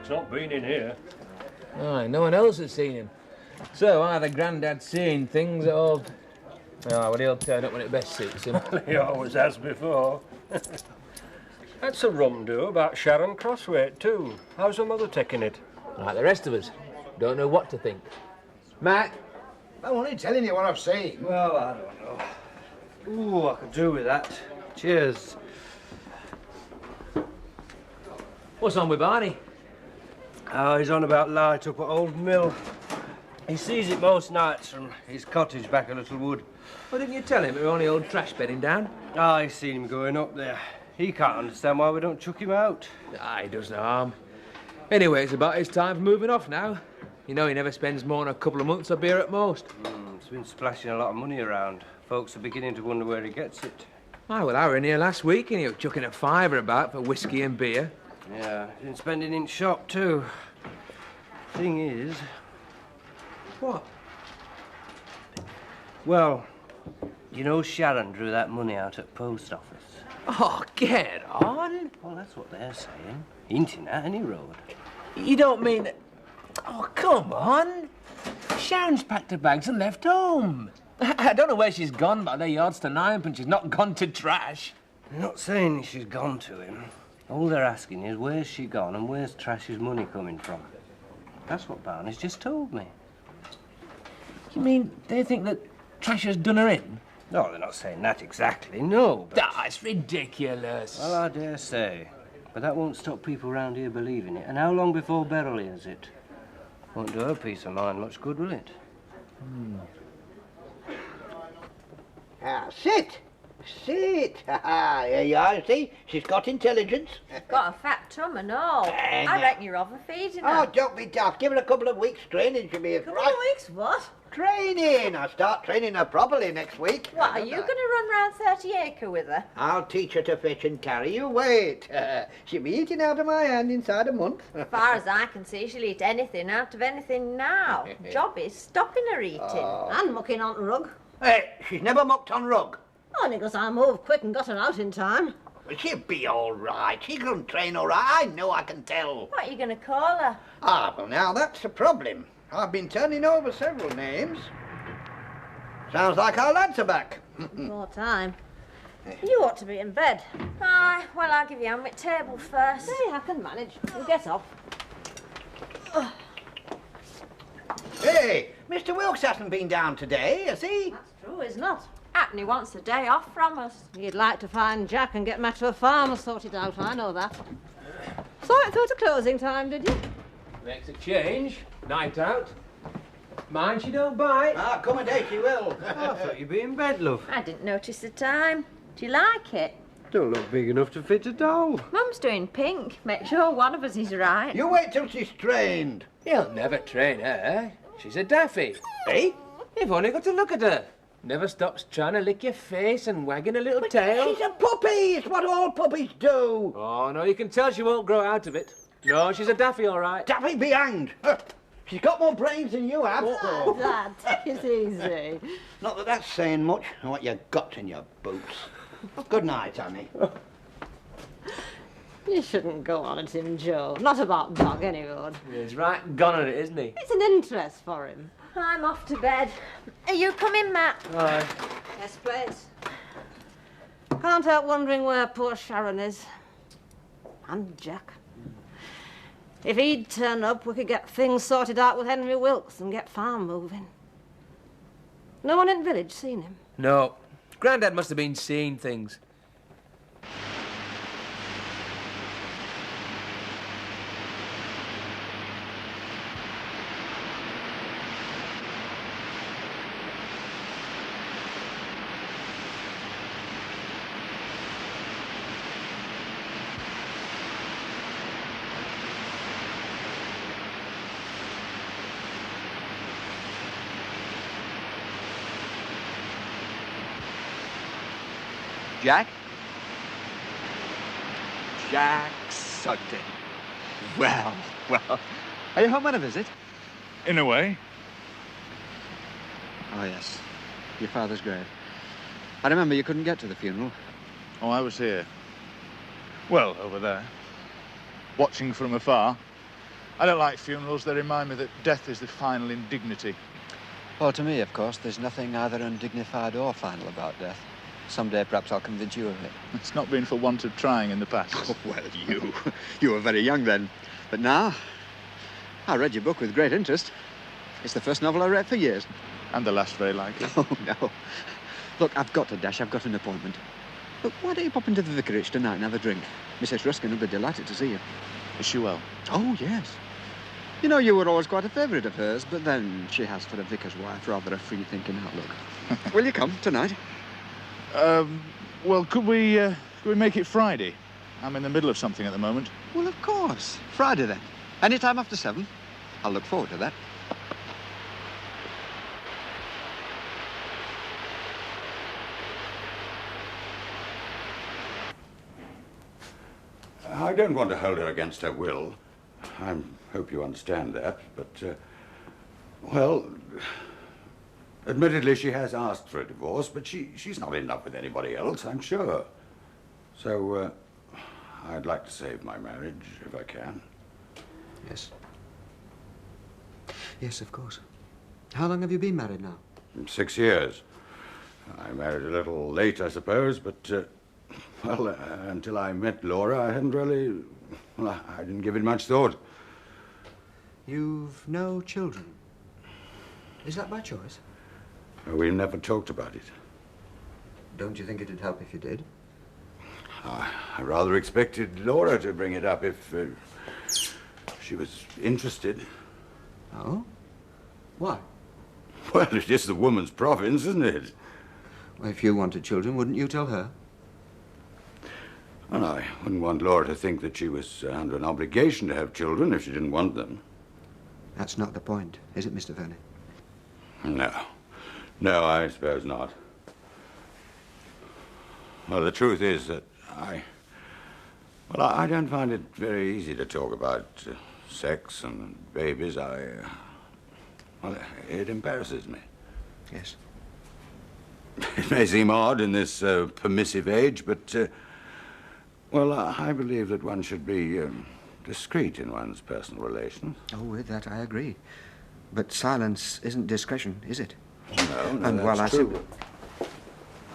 Jack's not been in here. Aye, no one else has seen him. So either Grandad's seeing things or... Oh, well, he'll turn up when it best suits him. He always has before. That's a rum do about Sharon Crosswaite, too. How's her mother taking it? Like the rest of us. Don't know what to think. Matt? I'm only telling you what I've seen. Well, I don't know. Ooh, I could do with that. Cheers. What's on with Barney? Oh, he's on about light up at Old Mill. He sees it most nights from his cottage back at Little Wood. Well, didn't you tell him it were only old trash bedding down? Ah, he's seen him going up there. He can't understand why we don't chuck him out. Ah, he does no harm. Anyway, it's about his time for moving off now. You know he never spends more than a couple of months up here at most. He's been splashing a lot of money around. Folks are beginning to wonder where he gets it. Ah, well, I were in here last week and he was chucking a fiver about for whiskey and beer. Yeah, he's been spending in shop too. Thing is... What? Well, you know Sharon drew that money out at post office. Oh, get on. Well, that's what they're saying. Hinting at any road. You don't mean... Oh, come on. Sharon's packed her bags and left home. I don't know where she's gone, but they're yards to ninepence. She's not gone to trash. They're not saying she's gone to him. All they're asking is where's she gone and where's Trash's money coming from. That's what Barney's just told me. You mean they think that Trash has done her in? No, they're not saying that exactly, no, but... That's ridiculous. Well, I dare say. But that won't stop people round here believing it. And how long before Beryl hears it? Won't do her peace of mind much good, will it? Sit. Sit. Here you are, see? She's got intelligence. Got a fat tum and all. I reckon you're overfeeding her. Oh, don't be daft. Give her a couple of weeks training. She'll be a Couple of weeks, what? Training. I'll start training her properly next week. What, are you going to run round 30 acre with her? I'll teach her to fetch and carry. You wait. She'll be eating out of my hand inside a month. As far as I can see, she'll eat anything out of anything now. Job is stopping her eating. And mucking on the rug. Hey, she's never mucked on rug. Only because I moved quick and got her out in time. Well, she'll be all right. She can train all right. I know, I can tell. What are you going to call her? Ah, well, now, that's the problem. I've been turning over several names. Sounds like our lads are back. More time. You ought to be in bed. Aye, well, I'll give you a hand table first. Hey, I can manage. You get off. Hey, Mr. Wilkes hasn't been down today, has he? That's true, he's not. Happen he wants a day off from us. You'd like to find Jack and get Matt to a farm sorted out, I know that. Saw it through to closing time, did you? Makes a change. Night out. Mind she don't bite. Ah, come a day she will. I thought you'd be in bed, love. I didn't notice the time. Do you like it? Don't look big enough to fit a doll. Mum's doing pink. Make sure one of us is right. You wait till she's trained. He'll never train her. She's a daffy. Eh? You've only got to look at her. Never stops trying to lick your face and wagging her little tail. She's a puppy. It's what all puppies do. Oh, no, you can tell she won't grow out of it. No, she's a daffy, all right. Daffy be hanged. She's got more brains than you have. Dad, take it easy. Not that that's saying much, what you got in your boots. Good night, Annie. You shouldn't go on at him, Joe. Not about dog, anyway. He's right gone at it, isn't he? It's an interest for him. I'm off to bed. Are you coming, Matt? Aye. Yes, please. Can't help wondering where poor Sharon is. And Jack. If he'd turn up, we could get things sorted out with Henry Wilkes and get farm moving. No one in the village seen him? No. Grandad must have been seeing things. Jack? Jack Sugden. Well. Are you home on a visit? In a way. Oh, yes. Your father's grave. I remember you couldn't get to the funeral. Oh, I was here. Well, over there. Watching from afar. I don't like funerals. They remind me that death is the final indignity. Well, to me, of course, there's nothing either undignified or final about death. Someday, perhaps I'll convince you of it. It's not been for want of trying in the past. Oh, well, you were very young then. But now, I read your book with great interest. It's the first novel I read for years. And the last, very likely. Oh, no. Look, I've got to dash. I've got an appointment. Look, why don't you pop into the vicarage tonight and have a drink? Mrs. Ruskin will be delighted to see you. Is she well? Oh, yes. You know, you were always quite a favourite of hers, but then she has, for a vicar's wife, rather a free-thinking outlook. Will you come tonight? Well, could we make it Friday? I'm in the middle of something at the moment. Well, of course. Friday, then. Any time after 7. I'll look forward to that. I don't want to hold her against her will. I hope you understand that, but, well, admittedly she has asked for a divorce, but she's not in love with anybody else, I'm sure. So, I'd like to save my marriage, if I can. Yes. Yes, of course. How long have you been married now? 6 years. I married a little late, I suppose, but, well, until I met Laura, I hadn't really... Well, I didn't give it much thought. You've no children. Is that by choice? We never talked about it. Don't you think it'd help if you did? I rather expected Laura to bring it up if she was interested. Oh? Why? Well, it is the woman's province, isn't it? Well, if you wanted children, wouldn't you tell her? Well, I wouldn't want Laura to think that she was under an obligation to have children if she didn't want them. That's not the point, is it, Mr. Verney? No. No, I suppose not. Well, the truth is that I don't find it very easy to talk about sex and babies. Well, it embarrasses me. Yes. It may seem odd in this permissive age, but, well, I believe that one should be discreet in one's personal relations. Oh, with that I agree. But silence isn't discretion, is it? No, and that's while true.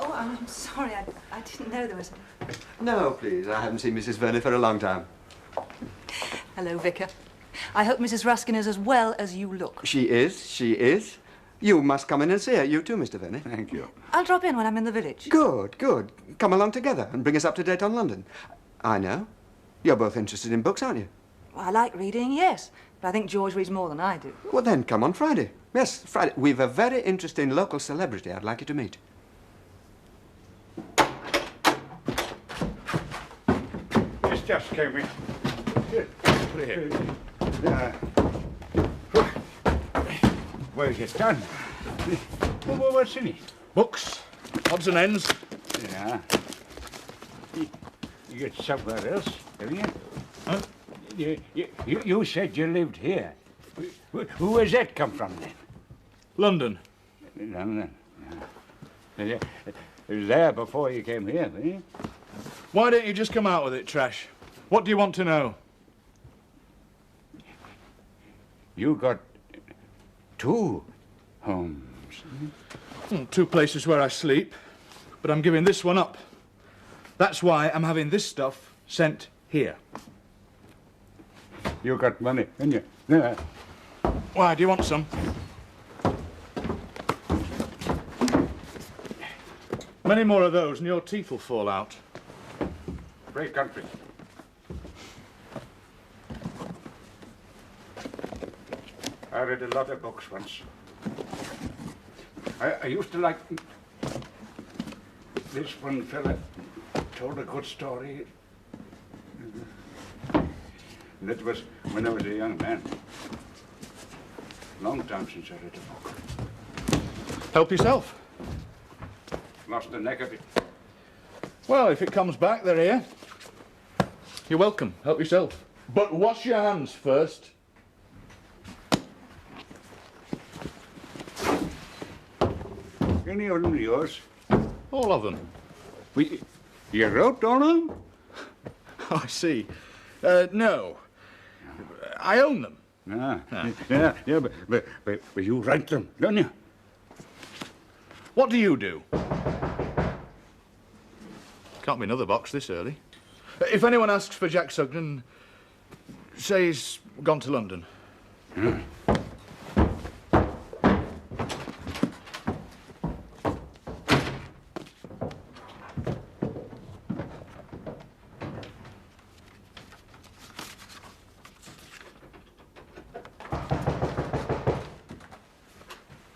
Oh, I'm sorry. I didn't know there was... No, please. I haven't seen Mrs. Verney for a long time. Hello, Vicar. I hope Mrs. Ruskin is as well as you look. She is. She is. You must come in and see her. You too, Mr. Verney. Thank you. I'll drop in when I'm in the village. Good, good. Come along together and bring us up to date on London. I know. You're both interested in books, aren't you? Well, I like reading, yes. But I think George reads more than I do. Well, then come on Friday. Yes, Friday. We've a very interesting local celebrity I'd like you to meet. It's just came in. Here. Where's it done? Well, what's in it? Books, odds and ends. Yeah. You get somewhere else, have you? Huh? You said you lived here. Who has that come from, then? London. London. Yeah. It was there before you came here, didn't you? Why don't you just come out with it, Trash? What do you want to know? You got 2 homes. Two places where I sleep, but I'm giving this one up. That's why I'm having this stuff sent here. You got money, didn't you? Yeah. Why, do you want some? Many more of those and your teeth will fall out. Great country. I read a lot of books once. I used to like this one fella told a good story. That was when I was a young man. Long time since I read a book. Help yourself. Lost the neck of it. Well, if it comes back, they're here. You're welcome. Help yourself. But wash your hands first. Any of them yours? All of them. You wrote all of them? I see. No. I own them. Yeah, but you rent them, don't you? What do you do? Can't be another box this early. If anyone asks for Jack Sugden, say he's gone to London.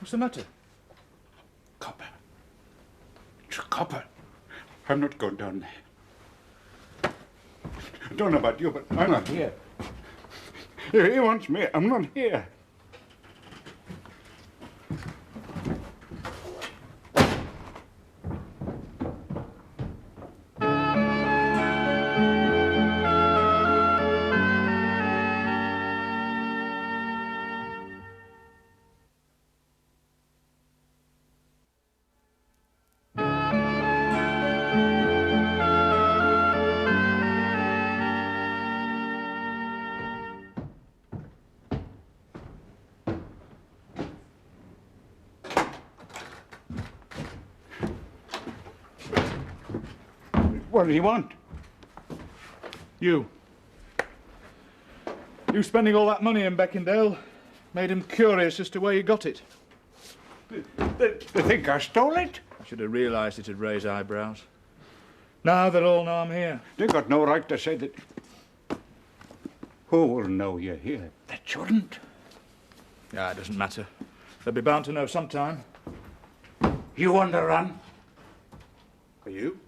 What's the matter? Copper. It's copper. I'm not going down there. I don't know about you, but I'm not here. If he wants me, I'm not here. What does he want? You. You spending all that money in Beckendale made him curious as to where you got it. They think I stole it? I should have realised it'd raise eyebrows. Now they'll all know I'm here. They got no right to say that. Who will know you're here? That shouldn't. Ah, it doesn't matter. They'll be bound to know sometime. You on the run? Are you?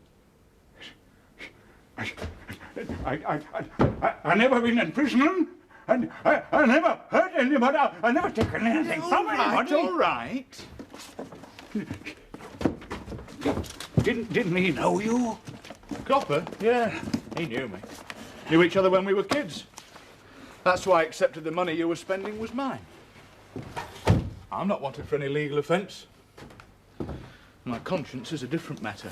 I never been in prison, and I never hurt anybody. I never taken anything from anybody. All right. Didn't he know you? Copper? Yeah, he knew me. Knew each other when we were kids. That's why I accepted the money you were spending was mine. I'm not wanted for any legal offence. My conscience is a different matter.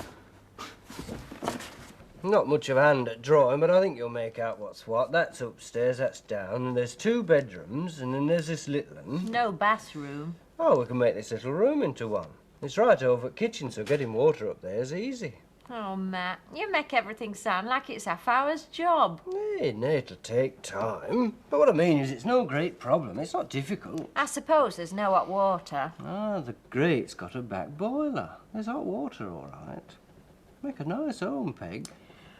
Not much of a hand at drawing, but I think you'll make out what's what. That's upstairs, that's down, and there's 2 bedrooms, and then there's this little one. No bathroom. Oh, we can make this little room into one. It's right over at kitchen, so getting water up there is easy. Oh, Matt, you make everything sound like it's half hour's job. It'll take time. But what I mean is it's no great problem. It's not difficult. I suppose there's no hot water. Ah, the grate's got a back boiler. There's hot water, all right. Make a nice home, Peg.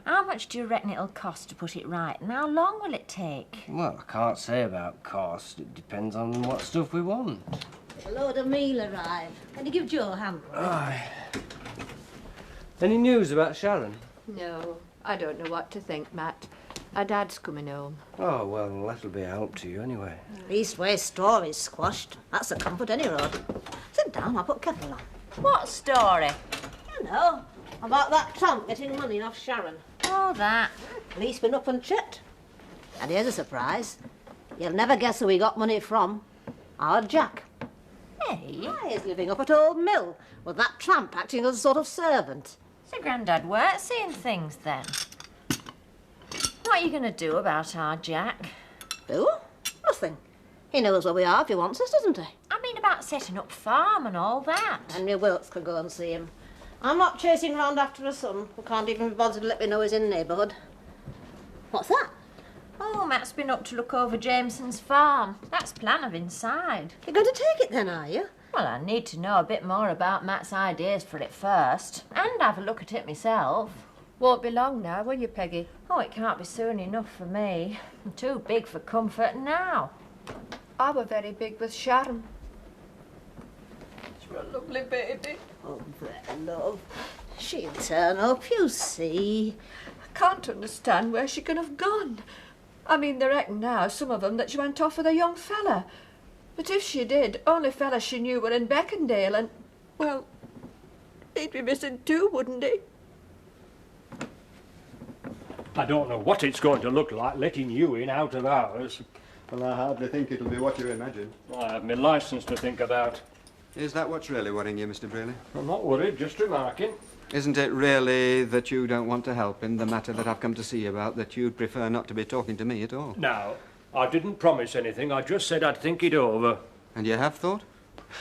How much do you reckon it'll cost to put it right, and how long will it take? Well, I can't say about cost. It depends on what stuff we want. A load of meal arrived. Can you give Joe a hand? Aye. Any news about Sharon? No, I don't know what to think, Matt. Her dad's coming home. Oh, well, that'll be a help to you anyway. Eastway story's squashed. That's a comfort any road. Sit down, I'll put kettle on. What story? You know, about that tramp getting money off Sharon. Oh, that. Police been up and checked. And here's a surprise. You'll never guess who he got money from. Our Jack. Hey? Why, he's living up at Old Mill with that tramp acting as a sort of servant. So Grandad weren't seeing things then. What are you going to do about our Jack? Do? Nothing. He knows where we are if he wants us, doesn't he? I mean about setting up farm and all that. Henry Wilkes could go and see him. I'm not chasing round after a son who can't even be bothered to let me know he's in the neighbourhood. What's that? Oh, Matt's been up to look over Jameson's farm. That's plan of inside. You're going to take it then, are you? Well, I need to know a bit more about Matt's ideas for it first, and have a look at it myself. Won't be long now, will you, Peggy? Oh, it can't be soon enough for me. I'm too big for comfort now. I were very big with Sharon. She's a lovely baby. Oh, there, love. She'll turn up, you see. I can't understand where she can have gone. I mean, they reckon now, some of them, that she went off with a young fella. But if she did, only fella she knew were in Beckendale, and, well, he'd be missing too, wouldn't he? I don't know what it's going to look like letting you in out of ours. Well, I hardly think it'll be what you imagine. I have my licence to think about. Is that what's really worrying you, Mr. Braley? I'm not worried, just remarking. Isn't it really that you don't want to help in the matter that I've come to see you about, that you'd prefer not to be talking to me at all? Now, I didn't promise anything. I just said I'd think it over. And you have thought?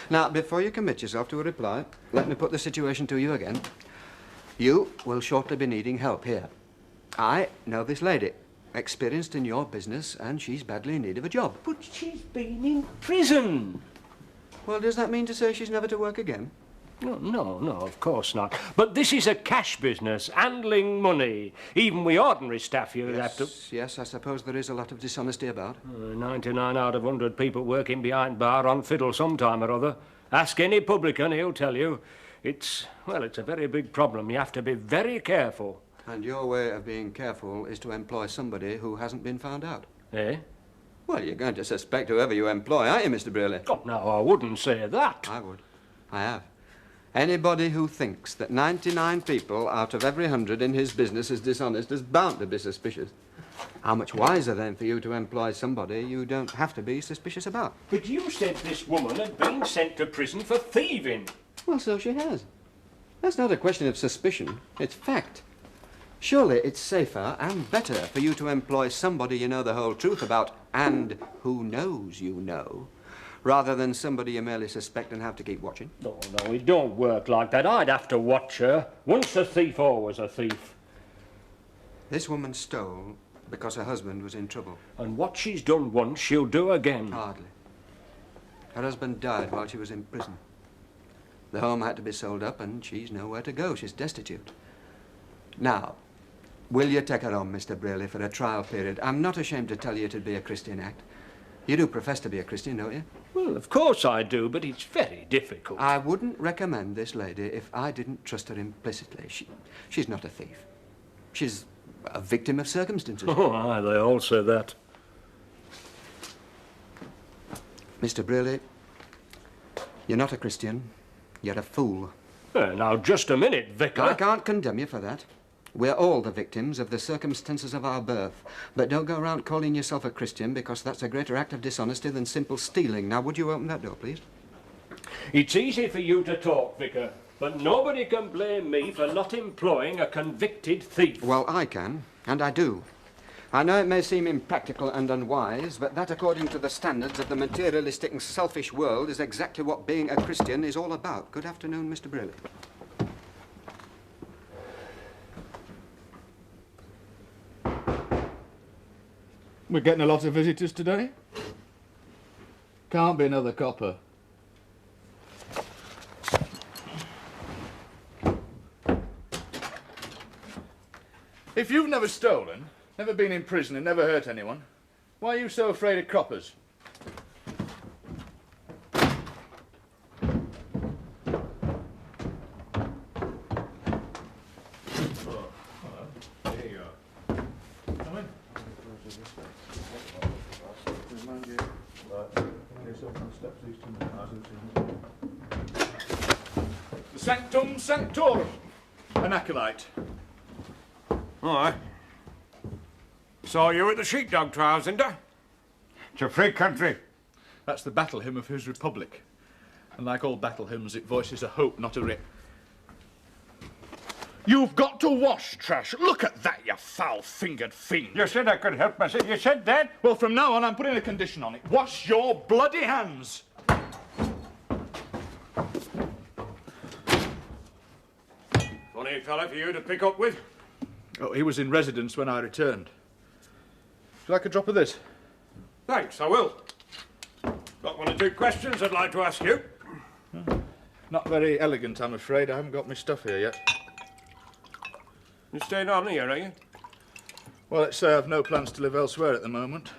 Now, before you commit yourself to a reply, let me put the situation to you again. You will shortly be needing help here. I know this lady, experienced in your business, and she's badly in need of a job. But she's been in prison. Well, does that mean to say she's never to work again? No, of course not. But this is a cash business, handling money. Even with ordinary staff, you'd have to... Yes, I suppose there is a lot of dishonesty about. 99 out of 100 people working behind bar on fiddle sometime or other. Ask any publican, he'll tell you. It's a very big problem. You have to be very careful. And your way of being careful is to employ somebody who hasn't been found out. Eh? Well, you're going to suspect whoever you employ, aren't you, Mr. Brearley? Oh, no, I wouldn't say that. I would. I have. Anybody who thinks that 99 people out of every 100 in his business is dishonest is bound to be suspicious. How much wiser, then, for you to employ somebody you don't have to be suspicious about? But you said this woman had been sent to prison for thieving. Well, so she has. That's not a question of suspicion. It's fact. Surely it's safer and better for you to employ somebody you know the whole truth about and who knows you know, rather than somebody you merely suspect and have to keep watching. No, it don't work like that. I'd have to watch her. Once a thief, always a thief. This woman stole because her husband was in trouble. And what she's done once, she'll do again. Hardly. Her husband died while she was in prison. The home had to be sold up and she's nowhere to go. She's destitute. Now, will you take her on, Mr. Brearley, for a trial period? I'm not ashamed to tell you it'd be a Christian act. You do profess to be a Christian, don't you? Well, of course I do, but it's very difficult. I wouldn't recommend this lady if I didn't trust her implicitly. She's not a thief. She's a victim of circumstances. Oh, aye, they all say that. Mr. Brearley, you're not a Christian. You're a fool. Now, just a minute, Vicar. I can't condemn you for that. We're all the victims of the circumstances of our birth. But don't go around calling yourself a Christian, because that's a greater act of dishonesty than simple stealing. Now, would you open that door, please? It's easy for you to talk, Vicar, but nobody can blame me for not employing a convicted thief. Well, I can, and I do. I know it may seem impractical and unwise, but that, according to the standards of the materialistic and selfish world, is exactly what being a Christian is all about. Good afternoon, Mr. Brearley. We're getting a lot of visitors today. Can't be another copper. If you've never stolen, never been in prison and never hurt anyone, why are you so afraid of croppers? The Sanctum Sanctorum, an acolyte. Aye. Saw you at the sheepdog trials, didn't I? It's a free country. That's the battle hymn of his republic. And like all battle hymns, it voices a hope, not a rip. You've got to wash, Trash. Look at that, you foul-fingered fiend. You said I could help myself. You said that? Well, from now on, I'm putting a condition on it. Wash your bloody hands. Funny fella for you to pick up with. Oh, he was in residence when I returned. Would you like a drop of this? Thanks, I will. Got one or two questions I'd like to ask you. Not very elegant, I'm afraid. I haven't got my stuff here yet. You staying on here, are you? Well, let's say I've no plans to live elsewhere at the moment.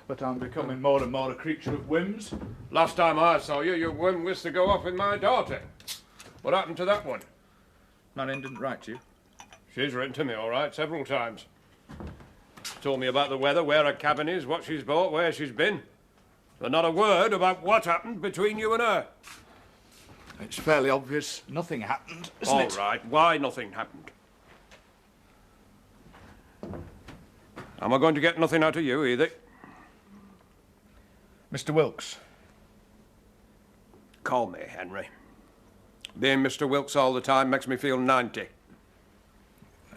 But I'm becoming more and more a creature of whims. Last time I saw you, your whim was to go off with my daughter. What happened to that one? Marion didn't write to you? She's written to me, all right, several times. Told me about the weather, where her cabin is, what she's bought, where she's been. But not a word about what happened between you and her. It's fairly obvious nothing happened, isn't it? All right, why nothing happened? Am I going to get nothing out of you, either? Mr. Wilkes. Call me, Henry. Being Mr. Wilkes all the time makes me feel 90.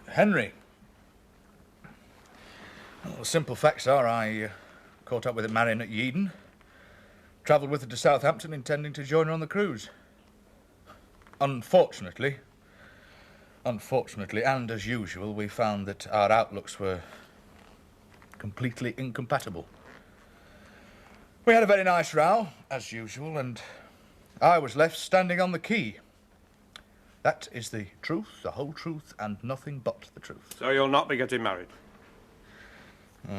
Henry. Well, the simple facts are I caught up with Marion at Yeadon. Travelled with her to Southampton, intending to join her on the cruise. Unfortunately, and as usual, we found that our outlooks were completely incompatible. We had a very nice row, as usual, and I was left standing on the quay. That is the truth, the whole truth, and nothing but the truth. So you'll not be getting married?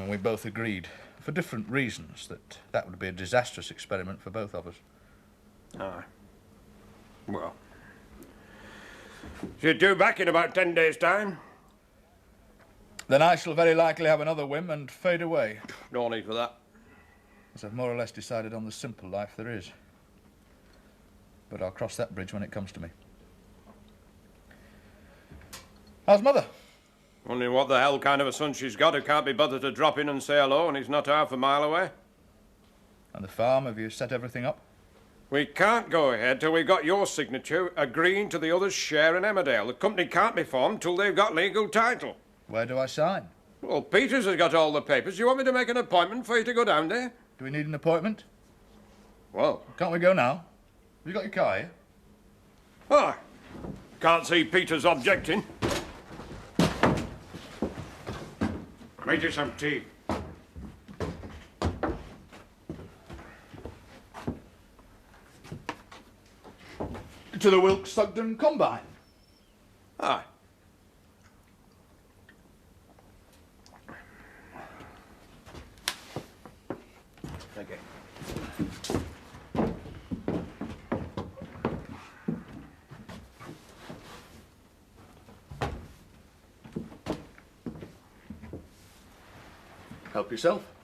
We both agreed, for different reasons, that would be a disastrous experiment for both of us. Aye. Well, she'll due back in about 10 days' time. Then I shall very likely have another whim and fade away. No need for that. As I've more or less decided on the simple life there is. But I'll cross that bridge when it comes to me. How's Mother? Wondering what the hell kind of a son she's got who can't be bothered to drop in and say hello and he's not half a mile away. And the farm, have you set everything up? We can't go ahead till we've got your signature agreeing to the other's share in Emmerdale. The company can't be formed till they've got legal title. Where do I sign? Well, Peters has got all the papers. Do you want me to make an appointment for you to go down there? Do we need an appointment? Well... Can't we go now? Have you got your car here? Ah, can't see Peters objecting. Make you some tea. To the Wilkes Sugden Combine. Aye. Thank you. Help yourself.